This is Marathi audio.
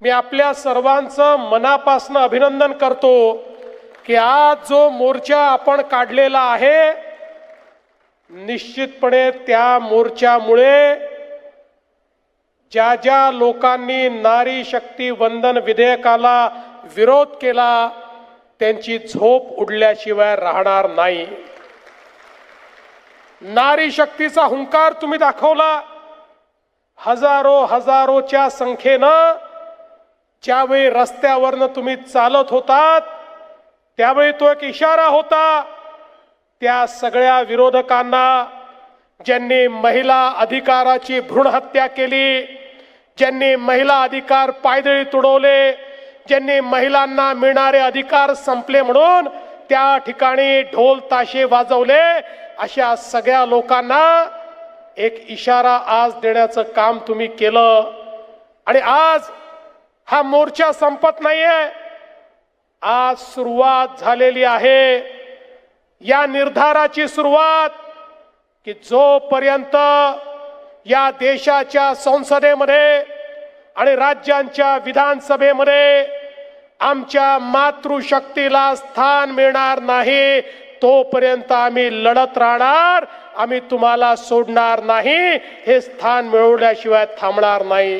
मी आपल्या सर्वांचं मनापासून अभिनंदन करतो की आज जो मोर्चा आपण काढलेला आहे, निश्चितपणे त्या मोर्चामुळे ज्या ज्या लोकांनी नारी शक्ती वंदन विधेयकाला विरोध केला त्यांची झोप उडल्याशिवाय राहणार नाही। नारी शक्तीचा हुंकार तुम्ही दाखवला। हजारोच्या संख्येनं ज्यावेळी रस्त्यावरनं तुम्ही चालत होतात त्यावेळी तो एक इशारा होता त्या सगळ्या विरोधकांना, ज्यांनी महिला अधिकाराची भ्रूण हत्या केली, ज्यांनी महिला अधिकार पायदळी तुडवले, ज्यांनी महिलांना मिळणारे अधिकार संपले म्हणून त्या ठिकाणी ढोल ताशे वाजवले, अशा सगळ्या लोकांना एक इशारा आज देण्याचं काम तुम्ही केलं। आणि आज हा मोर्चा संपत नाहीये, आज सुरुवात झालेली आहे। या निर्धाराची सुरुवात की जोपर्यंत या देशाच्या संसदेमध्ये आणि राज्यांच्या विधानसभेमध्ये आमच्या मातृशक्तीला स्थान मिळणार नाही तोपर्यंत आम्ही लढत राहणार, आम्ही तुम्हाला सोडणार नाही, हे स्थान मिळवल्याशिवाय थांबणार नाही।